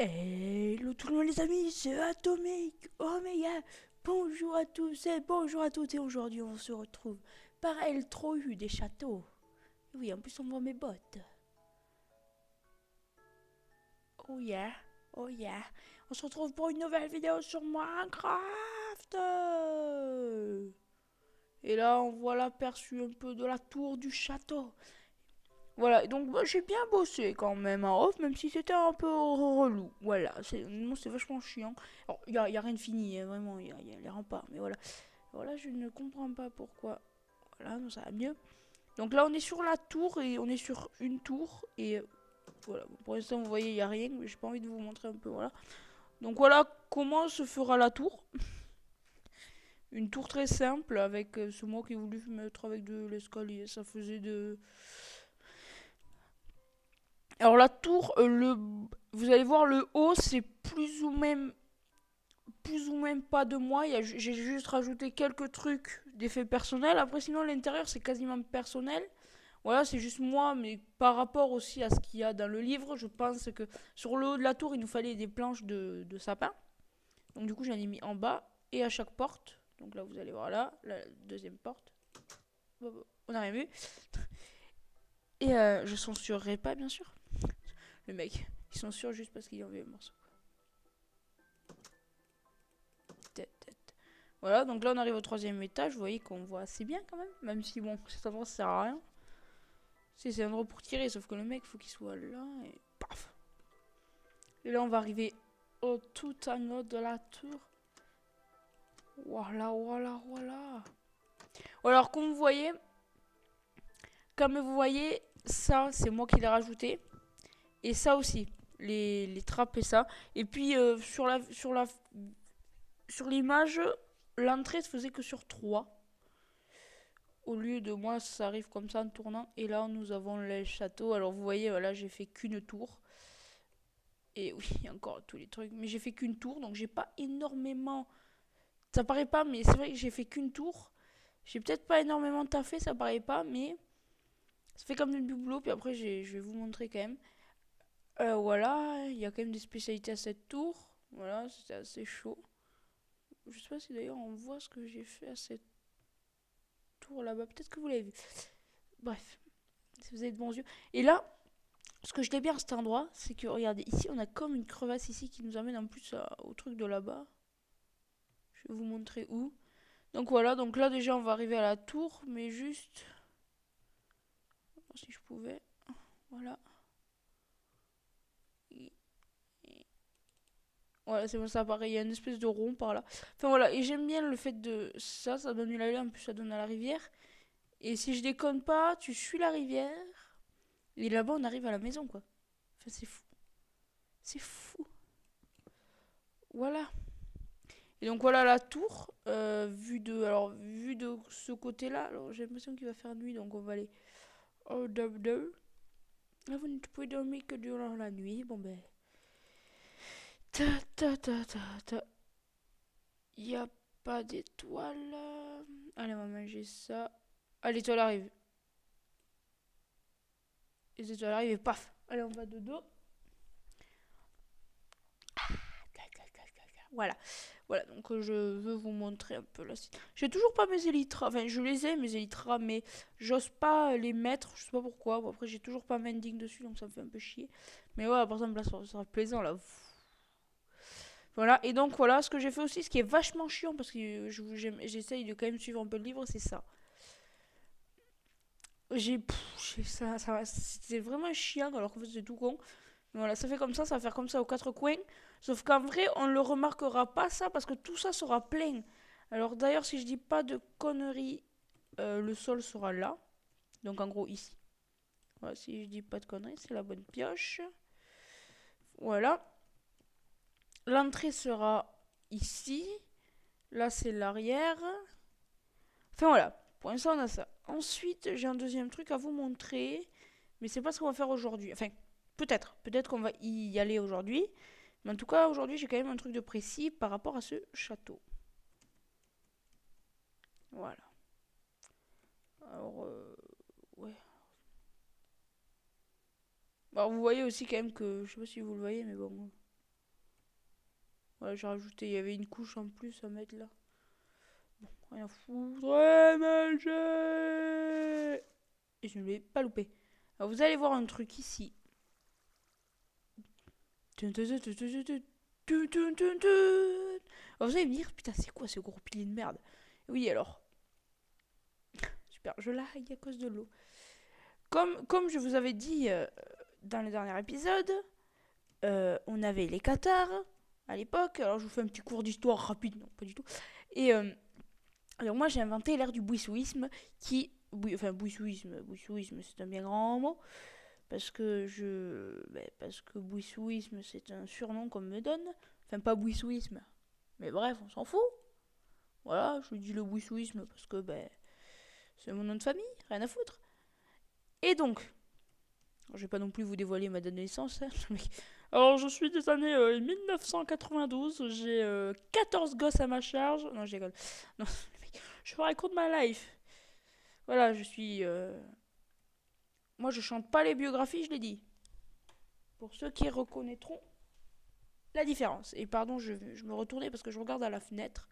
Hello tout le monde les amis, c'est Atomic Omega. Bonjour à tous et bonjour à toutes et aujourd'hui on se retrouve par El Trohu des châteaux. Oui, en plus on voit mes bottes. Oh yeah, oh yeah. On se retrouve pour une nouvelle vidéo sur Minecraft. Et là on voit l'aperçu un peu de la tour du château. Voilà, et donc moi, j'ai bien bossé quand même en off, même si c'était un peu relou. Voilà, c'est vachement chiant. Alors, y a rien de fini, hein, vraiment, y a les remparts, mais voilà. Voilà, je ne comprends pas pourquoi. Voilà, non, ça va mieux. Donc là, on est sur la tour, et on est sur une tour, et voilà. Bon, pour l'instant, vous voyez, il n'y a rien, mais j'ai pas envie de vous montrer un peu, voilà. Donc voilà comment se fera la tour. Une tour très simple, avec ce moi qui ai voulu mettre avec de l'escalier. Ça faisait de... Alors la tour, vous allez voir le haut, c'est plus ou même pas de moi. J'ai juste rajouté quelques trucs d'effets personnels. Après sinon l'intérieur c'est quasiment personnel. Voilà, c'est juste moi, mais par rapport aussi à ce qu'il y a dans le livre, je pense que sur le haut de la tour il nous fallait des planches de sapin. Donc du coup j'en ai mis en bas et à chaque porte. Donc là vous allez voir là, la deuxième porte. On a rien vu. Et je censurerai pas bien sûr. Le mec, il censure juste parce qu'il en veut un morceau. Voilà, donc là on arrive au troisième étage, vous voyez qu'on voit assez bien quand même, même si bon, cet endroit ça sert à rien. C'est un endroit pour tirer, sauf que le mec faut qu'il soit là et paf. Et là on va arriver au tout en haut de la tour. Voilà, voilà, voilà. Alors comme vous voyez, ça c'est moi qui l'ai rajouté. Et ça aussi, les trappes et ça. Et puis sur l'image, l'entrée se faisait que sur 3. Au lieu de moi, ça arrive comme ça en tournant. Et là, nous avons le château. Alors, vous voyez, voilà, j'ai fait qu'une tour. Et oui, il y a encore tous les trucs. Mais j'ai fait qu'une tour, donc j'ai pas énormément. Ça paraît pas, mais c'est vrai que j'ai fait qu'une tour. J'ai peut-être pas énormément taffé, ça paraît pas, mais ça fait comme du boulot. Puis après, je vais vous montrer quand même. Voilà, il y a quand même des spécialités à cette tour. Voilà, c'était assez chaud. Je sais pas si d'ailleurs on voit ce que j'ai fait à cette tour là-bas. Peut-être que vous l'avez vu. Bref, si vous avez de bons yeux. Et là, ce que je l'ai bien à cet endroit, c'est que regardez, ici on a comme une crevasse ici qui nous amène en plus au truc de là-bas. Je vais vous montrer où. Donc voilà, donc là déjà on va arriver à la tour, mais juste si je pouvais. Voilà. Voilà, c'est bon, ça apparaît, il y a une espèce de rond par là. Enfin voilà, et j'aime bien le fait de ça, ça donne une allée, en plus ça donne à la rivière. Et si je déconne pas, tu suis la rivière, et là-bas on arrive à la maison quoi. Enfin c'est fou. C'est fou. Voilà. Et donc voilà la tour, vue de ce côté-là. Alors j'ai l'impression qu'il va faire nuit, donc on va aller au double. Là vous ne pouvez dormir que durant la nuit. Bon ben, ta ta ta ta ta. Y a pas d'étoile. Allez on va manger ça. Ah l'étoile arrive. Les étoiles arrivent et paf. Allez on va de dos. Voilà. Voilà, donc je veux vous montrer un peu là. J'ai toujours pas mes élytras, enfin je les ai mes élytras, mais j'ose pas les mettre, je sais pas pourquoi. Bon, après j'ai toujours pas mending dessus, donc ça me fait un peu chier. Mais voilà, par exemple là ça sera plaisant là. Voilà, et donc voilà, ce que j'ai fait aussi, ce qui est vachement chiant, parce que j'essaye de quand même suivre un peu le livre, c'est ça. C'était vraiment chiant, alors qu'en fait c'est tout con. Mais voilà, ça fait comme ça va faire comme ça aux quatre coins. Sauf qu'en vrai, on ne le remarquera pas ça, parce que tout ça sera plein. Alors d'ailleurs, si je dis pas de conneries, le sol sera là. Donc en gros ici. Voilà, si je dis pas de conneries, c'est la bonne pioche. Voilà. L'entrée sera ici. Là, c'est l'arrière. Enfin voilà. Pour l'instant, on a ça. Ensuite, j'ai un deuxième truc à vous montrer. Mais c'est pas ce qu'on va faire aujourd'hui. Enfin, peut-être. Peut-être qu'on va y aller aujourd'hui. Mais en tout cas, aujourd'hui, j'ai quand même un truc de précis par rapport à ce château. Voilà. Alors, ouais. Alors, vous voyez aussi quand même que, je sais pas si vous le voyez, mais bon, Voilà, j'ai rajouté, il y avait une couche en plus à mettre là. Bon, rien à foutre. MLG. Et je ne l'ai pas loupé. Alors vous allez voir un truc ici. Alors vous allez me dire, putain, c'est quoi ce gros pilier de merde? Oui, alors. Super, je lag à cause de l'eau. Comme je vous avais dit dans le dernier épisode, on avait les Qatars à l'époque. Alors je vous fais un petit cours d'histoire rapide, non, pas du tout. Et alors moi j'ai inventé l'ère du bouissouisme qui. Enfin, bouissouisme, c'est un bien grand mot. Parce que bouissouisme, c'est un surnom qu'on me donne. Enfin, pas bouissouisme. Mais bref, on s'en fout. Voilà, je dis le bouissouisme parce que c'est mon nom de famille, rien à foutre. Et donc, je vais pas non plus vous dévoiler ma date de naissance. Hein. Alors, je suis des années 1992. J'ai 14 gosses à ma charge. Non, je rigole. Non, je vous raconte ma life. Voilà, je suis. Moi, je chante pas les biographies, je l'ai dit. Pour ceux qui reconnaîtront la différence. Et pardon, je me retournais parce que je regarde à la fenêtre.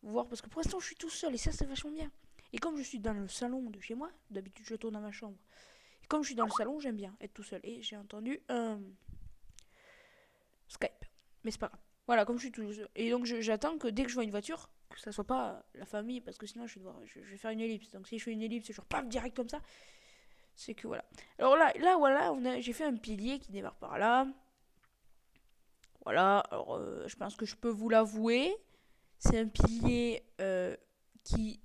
Voir, parce que pour l'instant, je suis tout seul et ça, c'est vachement bien. Et comme je suis dans le salon de chez moi, d'habitude, je tourne dans ma chambre. Et comme je suis dans le salon, j'aime bien être tout seul. Et j'ai entendu un Skype. Mais c'est pas grave. Voilà, comme je suis tout seul. Et donc, j'attends que dès que je vois une voiture, que ça soit pas la famille, parce que sinon, je vais faire une ellipse. Donc, si je fais une ellipse et je repars direct comme ça, c'est que voilà. Alors là voilà, j'ai fait un pilier qui démarre par là. Voilà, alors je pense que je peux vous l'avouer. C'est un pilier qui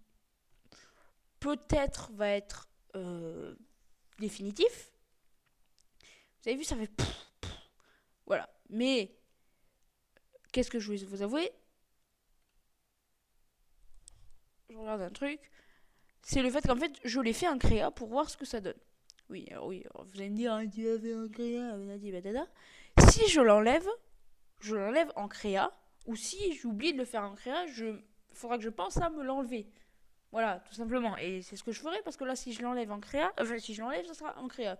peut-être va être définitif. Vous avez vu, ça fait voilà. Mais qu'est-ce que je vais vous avouer? Je regarde un truc. C'est le fait qu'en fait, je l'ai fait en créa pour voir ce que ça donne. Oui, alors vous allez me dire, hein, tu as fait en créa, on a dit, si je l'enlève en créa, ou si j'oublie de le faire en créa, il faudra que je pense à me l'enlever. Voilà, tout simplement. Et c'est ce que je ferai parce que là, si je l'enlève en créa, si je l'enlève, ça sera en créa.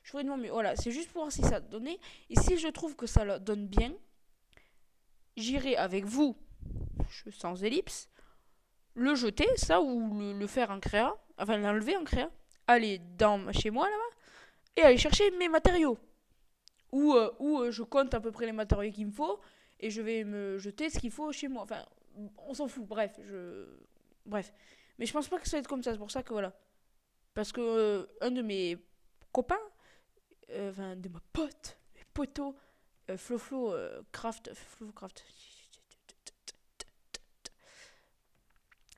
Je ferai de mon mieux. Voilà, c'est juste pour voir si ça donnait. Et si je trouve que ça donne bien, j'irai avec vous, sans ellipse, le jeter, ça, ou le faire en créa, enfin l'enlever en créa, aller chez moi là-bas, et aller chercher mes matériaux. Ou je compte à peu près les matériaux qu'il me faut, et je vais me jeter ce qu'il faut chez moi. Enfin, on s'en fout, bref. Mais je pense pas que ça va être comme ça, c'est pour ça que voilà. Parce que un de mes copains, enfin de ma pote, mes potos, Flo Craft,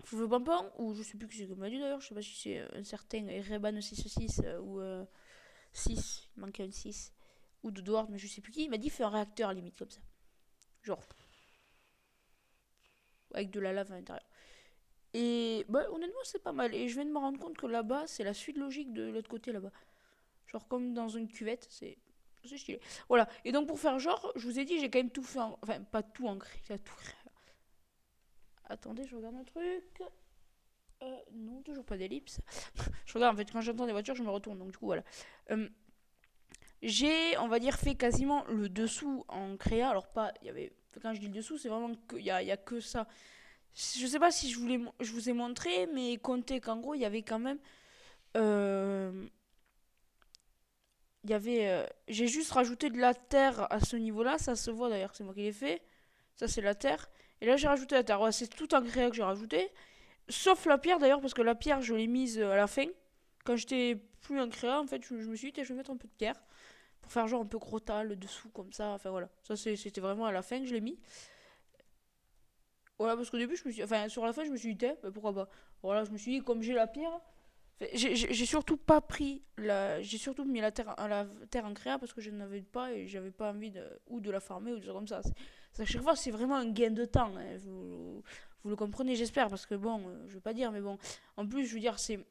Flo Pampon, ou je sais plus qui c'est comme m'a dit d'ailleurs, je sais pas si c'est un certain Reban 666 ou 6, il manquait un 6, ou de Dward, mais je sais plus qui, il m'a dit fais un réacteur limite comme ça. Genre, avec de la lave à l'intérieur. Et honnêtement, c'est pas mal. Et je viens de me rendre compte que là-bas, c'est la suite logique de l'autre côté là-bas. Genre comme dans une cuvette, c'est stylé. Voilà. Et donc pour faire genre, je vous ai dit, j'ai quand même tout fait enfin, pas tout en créa, tout créa. Attendez, je regarde un truc. Non, toujours pas d'ellipse. Je regarde, en fait, quand j'entends des voitures, je me retourne. Donc du coup, voilà. J'ai, on va dire, fait quasiment le dessous en créa. Alors pas, il y avait... Quand je dis le dessous, c'est vraiment qu'il y a que ça. Je sais pas si je vous ai montré, mais comptez qu'en gros, il y avait quand même... euh, j'ai juste rajouté de la terre à ce niveau-là, ça se voit d'ailleurs, c'est moi qui l'ai fait. Ça c'est la terre. Et là j'ai rajouté la terre. Ouais, c'est tout en créa que j'ai rajouté. Sauf la pierre d'ailleurs, parce que la pierre je l'ai mise à la fin. Quand j'étais plus en créa, en fait, je me suis dit, je vais mettre un peu de pierre. Pour faire genre un peu crota le dessous comme ça. Enfin voilà. Ça c'était vraiment à la fin que je l'ai mis. Voilà, parce qu'au début, enfin sur la fin, je me suis dit, pourquoi pas. Voilà, je me suis dit, comme j'ai la pierre, j'ai surtout pas pris j'ai surtout mis la terre en créa parce que je n'avais pas et j'avais pas envie de la farmer ou de choses comme ça. À chaque fois c'est vraiment un gain de temps. Hein. Vous le comprenez j'espère parce que bon, je vais pas dire mais bon. En plus je veux dire c'est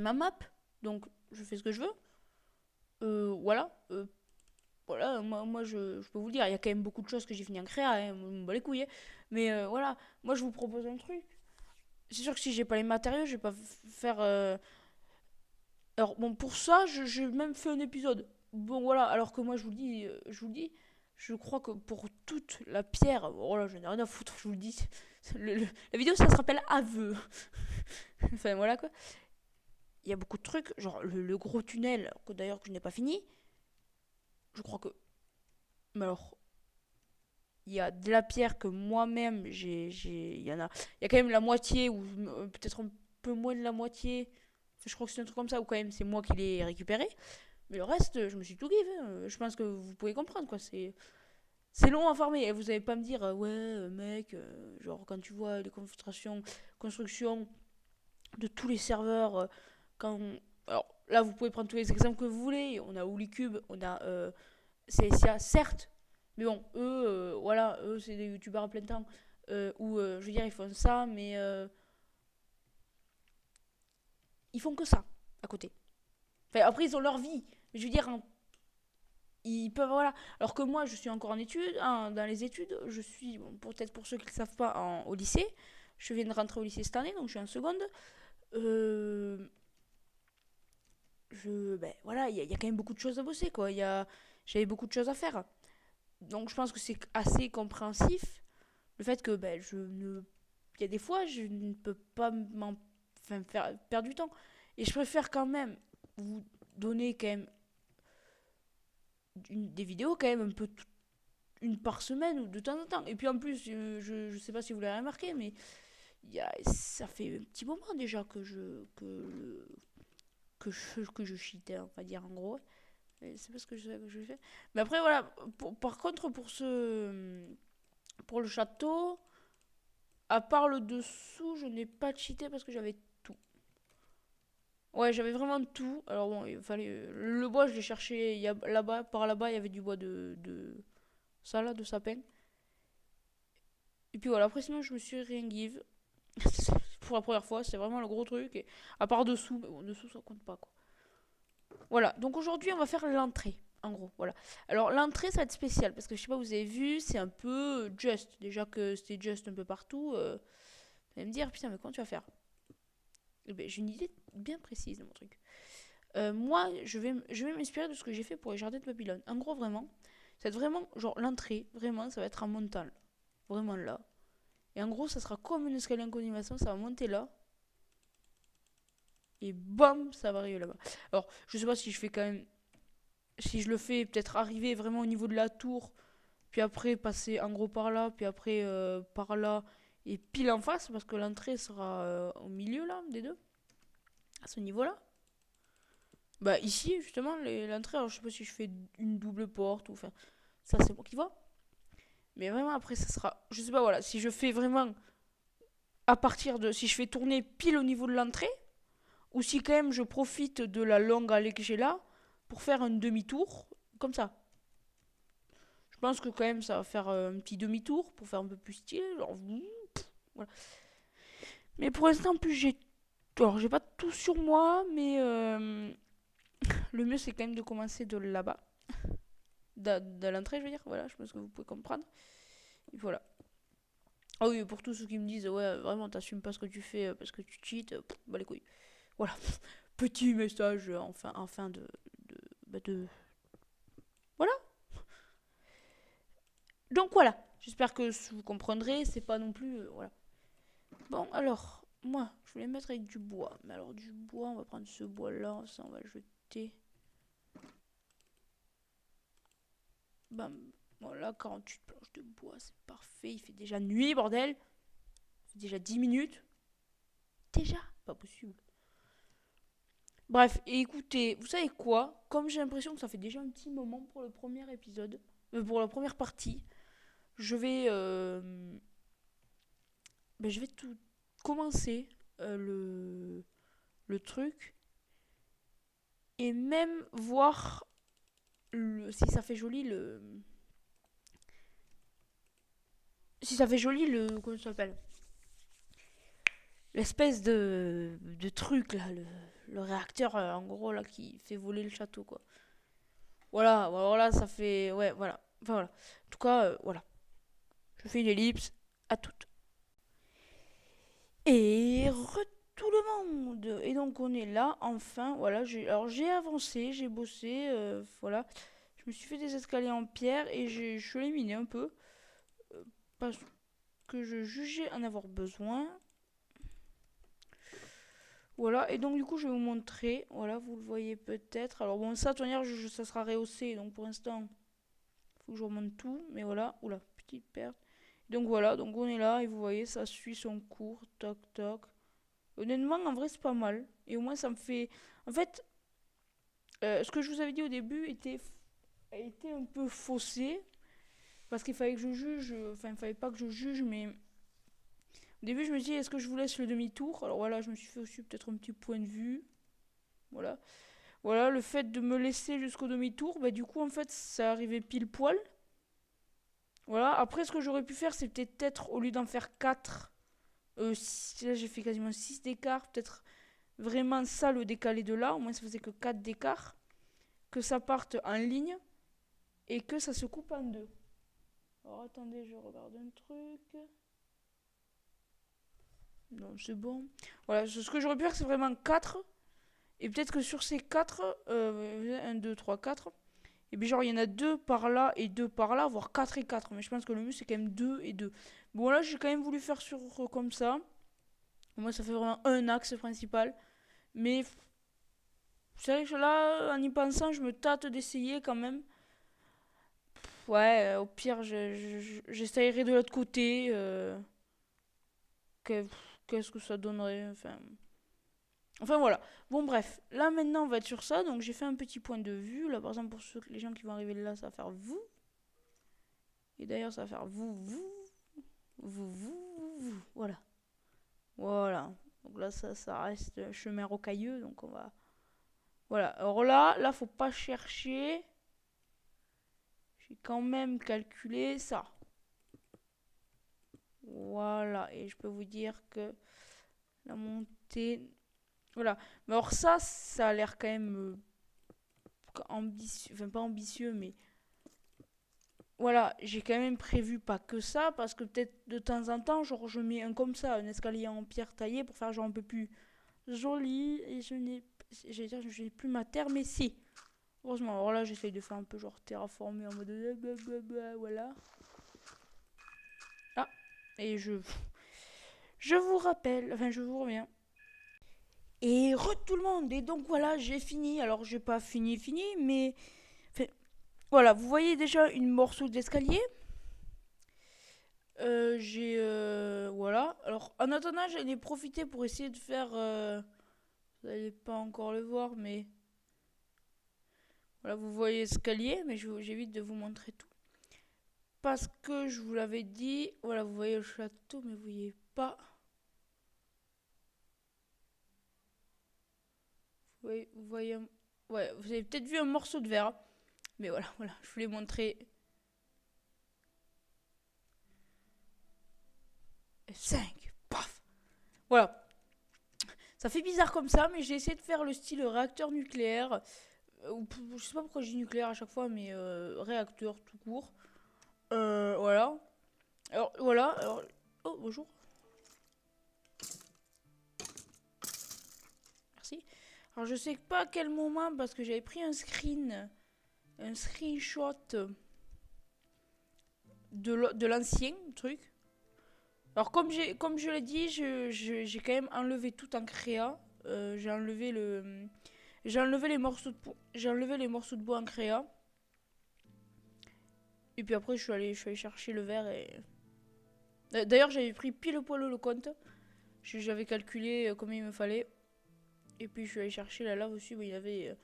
ma map donc je fais ce que je veux. Voilà. Voilà moi je peux vous le dire il y a quand même beaucoup de choses que j'ai fini en créa. Hein, on me bat les couilles. Hein. Mais voilà moi je vous propose un truc. C'est sûr que si j'ai pas les matériaux je vais pas faire alors bon, pour ça, j'ai même fait un épisode. Bon voilà, alors que moi je vous le dis, Je crois que pour toute la pierre, oh là, je n'ai rien à foutre, je vous le dis. La vidéo, ça se rappelle aveu. Enfin, voilà quoi. Il y a beaucoup de trucs, genre le gros tunnel, que d'ailleurs que je n'ai pas fini. Je crois que. Mais alors, il y a de la pierre que moi-même, il y en a. Il y a quand même la moitié, ou peut-être un peu moins de la moitié. Enfin, je crois que c'est un truc comme ça, ou quand même c'est moi qui l'ai récupéré. Mais le reste, je me suis tout give. Je pense que vous pouvez comprendre, quoi. C'est long à farmer. Et vous n'allez pas me dire, ouais, mec, genre quand tu vois les constructions de tous les serveurs, quand. Alors là, vous pouvez prendre tous les exemples que vous voulez. On a Hoolycube, on a CSIA, certes. Mais bon, eux, voilà, eux, c'est des youtubeurs à plein temps. Où, je veux dire, ils font ça, mais ils font que ça à côté. Enfin, après, ils ont leur vie. Mais je veux dire, hein, ils peuvent, voilà. Alors que moi, je suis encore en études, hein, dans les études. Je suis, bon, peut-être pour ceux qui ne le savent pas, au lycée. Je viens de rentrer au lycée cette année, donc je suis en seconde. Euh, ben, voilà, il y a quand même beaucoup de choses à bosser, quoi. J'avais beaucoup de choses à faire. Donc je pense que c'est assez compréhensif le fait que ben, je ne. Il y a des fois, je ne peux pas enfin, faire perdre du temps. Et je préfère quand même vous donner quand même des vidéos quand même un peu une par semaine ou de temps en temps. Et puis en plus, je sais pas si vous l'avez remarqué, mais ça fait un petit moment déjà que je cheatais, on va dire en gros. C'est pas ce que je fais. Mais après, voilà. Par contre, pour le château, à part le dessous, je n'ai pas cheaté parce que j'avais tout. Ouais, j'avais vraiment tout. Alors bon, il fallait. Le bois, je l'ai cherché là-bas. Par là-bas, il y avait du bois de ça là, de sapin. Et puis voilà, après, sinon, je me suis rien give. Pour la première fois, c'est vraiment le gros truc. Et à part dessous, mais bon, dessous, ça compte pas quoi. Voilà, donc aujourd'hui, on va faire l'entrée. En gros, voilà. Alors, l'entrée, ça va être spécial parce que je sais pas, vous avez vu, c'est un peu just. Déjà que c'était just un peu partout. Vous allez me dire, putain, mais comment tu vas faire? Eh ben, j'ai une idée bien précise de mon truc. Moi, je vais m'inspirer de ce que j'ai fait pour les jardins de Babylone. En gros, vraiment, ça va être vraiment, genre, l'entrée, vraiment, ça va être en montant. Vraiment là. Et en gros, ça sera comme une escalier en colimaçon, ça va monter là. Et bam, ça va arriver là-bas. Alors, je sais pas si je fais quand même. Si je le fais, peut-être arriver vraiment au niveau de la tour, puis après passer en gros par là, puis après par là, et pile en face, parce que l'entrée sera au milieu là, des deux, à ce niveau-là. Bah ici, justement, l'entrée, alors je sais pas si je fais une double porte ou enfin, ça c'est moi qui vois. Mais vraiment après, ça sera, je sais pas, voilà, si je fais vraiment à partir de, si je fais tourner pile au niveau de l'entrée, ou si quand même je profite de la longue allée que j'ai là pour faire un demi-tour, comme ça. Je pense que quand même ça va faire un petit demi-tour pour faire un peu plus stylé, genre, voilà. Mais pour l'instant, en plus j'ai, alors j'ai pas tout sur moi, mais le mieux c'est quand même de commencer de là-bas, de l'entrée, je veux dire. Voilà, je pense que vous pouvez comprendre. Et voilà. Ah oui, pour tous ceux qui me disent, ouais, vraiment, t'assumes pas ce que tu fais parce que tu cheats, bah les couilles. Voilà. Petit message, enfin de. Voilà. Donc voilà. J'espère que vous comprendrez, c'est pas non plus. Voilà. Bon, alors, moi, je voulais mettre avec du bois. Mais alors, du bois, on va prendre ce bois-là, ça, on va le jeter. Bam. Voilà, 48 planches de bois, c'est parfait. Il fait déjà nuit, bordel. Il fait déjà 10 minutes. Déjà? Pas possible. Bref, et écoutez, vous savez quoi? Comme j'ai l'impression que ça fait déjà un petit moment pour le premier épisode, pour la première partie, je vais, je vais tout commencer le truc et même voir si ça fait joli si ça fait joli comment ça s'appelle? L'espèce de truc là, le réacteur en gros là qui fait voler le château quoi. Voilà, alors là ça fait, ouais voilà, enfin voilà. En tout cas, voilà. Je fais une ellipse à toutes. Et tout le monde. Et donc on est là, enfin, voilà. Alors j'ai avancé, j'ai bossé, voilà. Je me suis fait des escaliers en pierre et je l'ai miné un peu. Parce que je jugeais en avoir besoin. Voilà, et donc du coup je vais vous montrer. Voilà, vous le voyez peut-être. Alors bon, ça, de toute manière, ça sera rehaussé. Donc pour l'instant, il faut que je remonte tout. Mais voilà, oula, petite perte. Donc voilà, donc on est là et vous voyez, ça suit son cours. Toc, toc. Honnêtement, en vrai, c'est pas mal. Et au moins, ça me fait... En fait, ce que je vous avais dit au début était un peu faussé. Parce qu'il fallait que je juge. Enfin, il fallait pas que je juge, mais... Au début, je me dis, est-ce que je vous laisse le demi-tour? Alors voilà, je me suis fait aussi peut-être un petit point de vue. Voilà. Voilà, le fait de me laisser jusqu'au demi-tour, bah du coup, en fait, ça arrivait pile poil. Voilà. Après, ce que j'aurais pu faire, c'est peut-être, au lieu d'en faire 4, là, j'ai fait quasiment 6 d'écart. Peut-être vraiment ça, le décaler de là. Au moins, ça faisait que 4 d'écart. Que ça parte en ligne. Et que ça se coupe en deux. Alors, attendez, je regarde un truc. Non, c'est bon. Voilà, ce que j'aurais pu faire, c'est vraiment 4. Et peut-être que sur ces 4, 1, 2, 3, 4, et bien genre il y en a 2 par là et 2 par là, voire 4 et 4. Mais je pense que le mieux c'est quand même 2 et 2. Bon là j'ai quand même voulu faire sur comme ça. Moi ça fait vraiment un axe principal. Mais c'est vrai que là, en y pensant, je me tâte d'essayer quand même. Ouais, au pire j'essayerai de l'autre côté. Qu'est-ce que ça donnerait, enfin voilà. Bon bref, là maintenant on va être sur ça. Donc j'ai fait un petit point de vue. Là par exemple pour les gens qui vont arriver là, ça va faire vous. Et d'ailleurs ça va faire vous. Voilà. Voilà. Donc là ça reste chemin rocailleux. Donc on va... Voilà. Alors là faut pas chercher. J'ai quand même calculé ça. Voilà. Et je peux vous dire que la montée... Voilà. Mais alors ça a l'air quand même ambitieux. Enfin pas ambitieux mais... Voilà, j'ai quand même prévu pas que ça, parce que peut-être de temps en temps, genre je mets un comme ça, un escalier en pierre taillée pour faire genre un peu plus joli, et je n'ai plus ma terre, mais si. Heureusement, alors là j'essaye de faire un peu genre terraformer en mode blablabla, voilà. Ah, et je vous rappelle, enfin je vous reviens. Et tout le monde, et donc voilà, j'ai fini, alors j'ai pas fini, mais... Enfin, voilà, vous voyez déjà une morceau d'escalier. Voilà. Alors, en attendant, j'en ai profité pour essayer de faire. Vous n'allez pas encore le voir, mais. Voilà, vous voyez l'escalier, mais j'évite de vous montrer tout. Parce que je vous l'avais dit. Voilà, vous voyez le château, mais vous voyez pas. Vous voyez ouais, vous avez peut-être vu un morceau de verre. Mais voilà, je vous l'ai montré. 5. Paf. Voilà. Ça fait bizarre comme ça, mais j'ai essayé de faire le style réacteur nucléaire. Je sais pas pourquoi je dis nucléaire à chaque fois, mais réacteur tout court. Voilà. Alors, voilà. Alors... Oh, bonjour. Merci. Alors, je sais pas à quel moment, parce que j'avais pris un screenshot de l'ancien truc. Alors, comme je l'ai dit, j'ai quand même enlevé tout en créa. J'ai enlevé les morceaux de bois. J'ai enlevé les morceaux de bois en créa. Et puis après, je suis allé chercher le verre et... D'ailleurs, j'avais pris pile poil le compte. J'avais calculé combien il me fallait. Et puis, je suis allé chercher la lave aussi. Mais il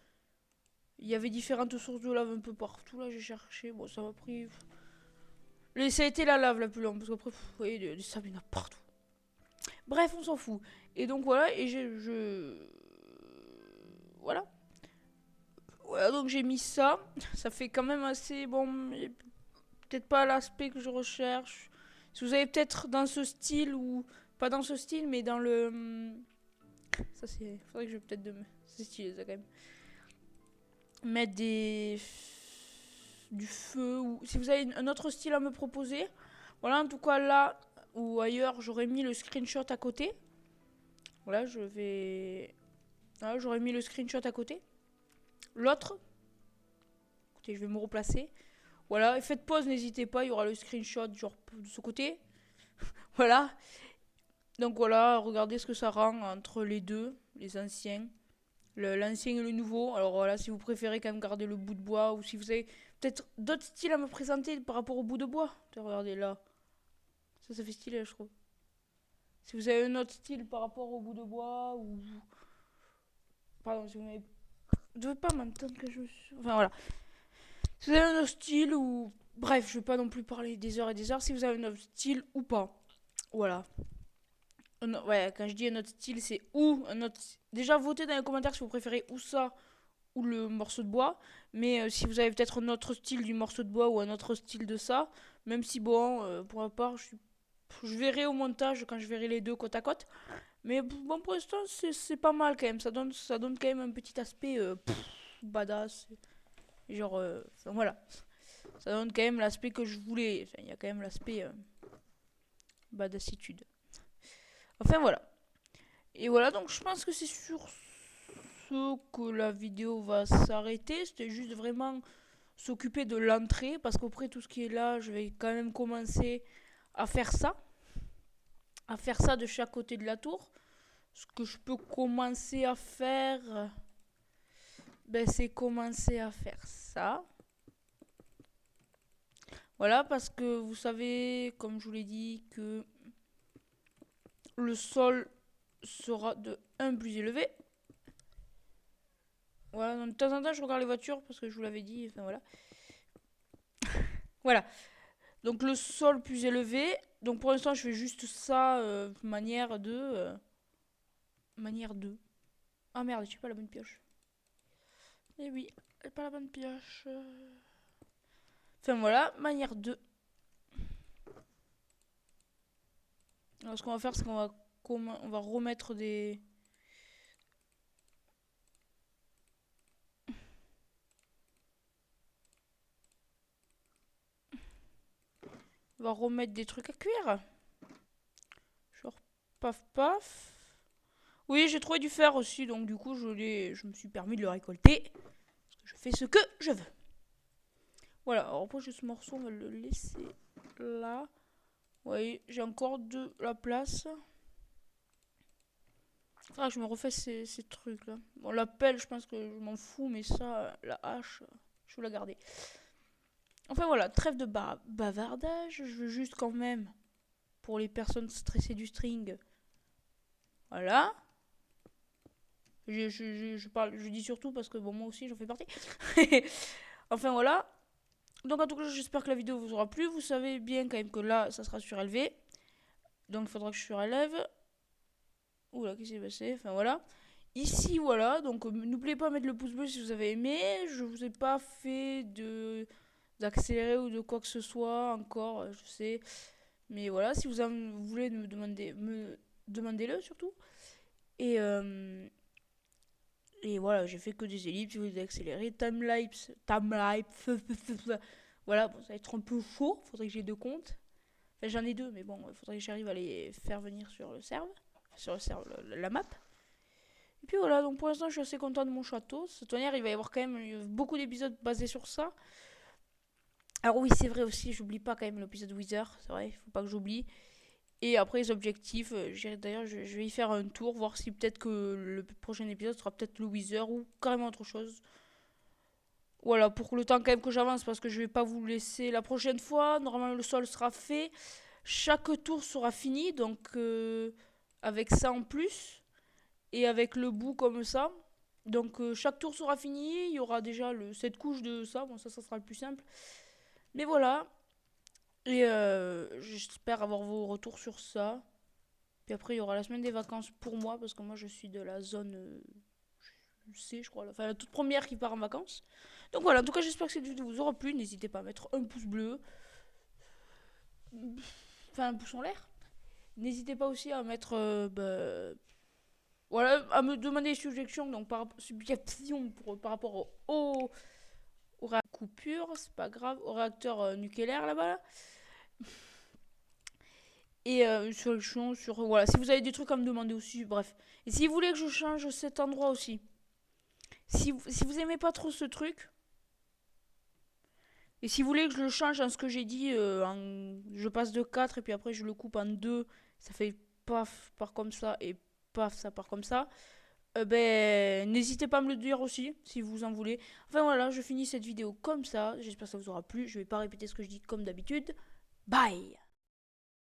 y avait différentes sources de lave un peu partout. Là, j'ai cherché. Bon, ça m'a pris... Ça a été la lave la plus longue. Parce qu'après, vous voyez, des sables, il y en a partout. Bref, on s'en fout. Et donc, voilà. Et voilà. Voilà, donc j'ai mis ça. Ça fait quand même assez... Bon, peut-être pas l'aspect que je recherche. Si vous avez peut-être dans ce style ou... Pas dans ce style, mais dans le... Ça, c'est... Faudrait que je peut-être de... C'est stylé, ça, quand même. Mettre du feu ou... Si vous avez un autre style à me proposer. Voilà, en tout cas, là ou ailleurs, j'aurais mis le screenshot à côté. Voilà, Voilà, j'aurais mis le screenshot à côté. L'autre... Écoutez, je vais me replacer. Voilà, et faites pause, n'hésitez pas, il y aura le screenshot genre de ce côté. Voilà. Donc voilà, regardez ce que ça rend entre les deux, les anciens. L'ancien et le nouveau. Alors voilà, si vous préférez quand même garder le bout de bois ou si vous avez peut-être d'autres styles à me présenter par rapport au bout de bois. Regardez là. Ça fait stylé, je trouve. Si vous avez un autre style par rapport au bout de bois ou... Pardon, si vous n'avez... Je ne veux pas m'entendre que je... Enfin voilà. Si vous avez un autre style ou... Bref, je ne vais pas non plus parler des heures et des heures. Si vous avez un autre style ou pas. Voilà. Ouais, quand je dis un autre style, c'est ou un autre... Déjà, votez dans les commentaires si vous préférez ou ça ou le morceau de bois. Mais si vous avez peut-être un autre style du morceau de bois ou un autre style de ça, même si bon, pour ma part, je verrai au montage quand je verrai les deux côte à côte. Mais bon, pour l'instant, c'est pas mal quand même. Ça donne quand même un petit aspect badass. Genre, enfin, voilà. Ça donne quand même l'aspect que je voulais. Enfin, il y a quand même l'aspect badassitude. Enfin, voilà. Et voilà, donc je pense que c'est sur ce que la vidéo va s'arrêter. C'était juste vraiment s'occuper de l'entrée. Parce qu'après tout ce qui est là, je vais quand même commencer à faire ça. À faire ça de chaque côté de la tour. Ce que je peux commencer à faire, c'est commencer à faire ça. Voilà, parce que vous savez, comme je vous l'ai dit, que le sol sera de 1 plus élevé. Voilà, donc de temps en temps, je regarde les voitures parce que je vous l'avais dit. Enfin voilà. Voilà. Donc le sol plus élevé. Donc pour l'instant, je fais juste ça, manière de. Manière 2. Ah merde, j'ai pas la bonne pioche. Eh oui, j'ai pas la bonne pioche. Enfin voilà, manière 2. Alors ce qu'on va faire, c'est on va remettre des... On va remettre des trucs à cuire. Genre paf paf. Oui, j'ai trouvé du fer aussi, donc du coup je me suis permis de le récolter. Parce que je fais ce que je veux. Voilà, alors après ce morceau, on va le laisser là. Oui, j'ai encore de la place. Ah, je me refais ces trucs là. Bon, la pelle, je pense que je m'en fous, mais ça, la hache, je vais la garder. Enfin voilà, trêve de bavardage. Je veux juste quand même, pour les personnes stressées du string, voilà. Je dis surtout parce que bon, moi aussi j'en fais partie. Enfin voilà. Donc en tout cas, j'espère que la vidéo vous aura plu. Vous savez bien quand même que là, ça sera surélevé. Donc il faudra que je surélève. Oula, qu'est-ce qui s'est passé? Enfin voilà. Ici, voilà. Donc n'oubliez pas de mettre le pouce bleu si vous avez aimé. Je vous ai pas fait d'accélérer ou de quoi que ce soit encore, je sais. Mais voilà, si vous voulez me demandez-le surtout. Et voilà, j'ai fait que des ellipses, si vous voulez accélérer. Timelapse. Voilà, bon, ça va être un peu chaud. Faudrait que j'ai deux comptes. Enfin, j'en ai deux, mais bon, il faudrait que j'arrive à les faire venir sur le serve. Sur le serve, la map. Et puis voilà, donc pour l'instant, je suis assez content de mon château. Cette manière, il va y avoir quand même beaucoup d'épisodes basés sur ça. Alors oui, c'est vrai aussi, j'oublie pas quand même l'épisode Wither. C'est vrai, il faut pas que j'oublie. Et après les objectifs, d'ailleurs je vais y faire un tour, voir si peut-être que le prochain épisode sera peut-être le Wither ou carrément autre chose. Voilà, pour le temps quand même que j'avance, parce que je vais pas vous laisser la prochaine fois. Normalement le sol sera fait, chaque tour sera fini, donc avec ça en plus, et avec le bout comme ça. Donc chaque tour sera fini, il y aura déjà cette couche de ça, bon ça sera le plus simple. Mais voilà, et j'espère avoir vos retours sur ça. Puis après, il y aura la semaine des vacances pour moi, parce que moi, je suis de la zone C, je crois. Enfin, la toute première qui part en vacances. Donc voilà, en tout cas, j'espère que cette vidéo vous aura plu. N'hésitez pas à mettre un pouce bleu. Enfin, un pouce en l'air. N'hésitez pas aussi à mettre... voilà, à me demander des suggestions, donc par rapport au coupure, c'est pas grave, au réacteur nucléaire là-bas. Là. Et une solution sur... Voilà, si vous avez des trucs à me demander aussi, bref. Et si vous voulez que je change cet endroit aussi. Si vous aimez pas trop ce truc, Et si vous voulez que je le change en ce que j'ai dit, je passe de 4 et puis après je le coupe en 2, ça fait paf, part comme ça et paf, ça part comme ça. Ben, n'hésitez pas à me le dire aussi si vous en voulez. Enfin voilà, je finis cette vidéo comme ça. J'espère que ça vous aura plu. Je vais pas répéter ce que je dis comme d'habitude. Bye!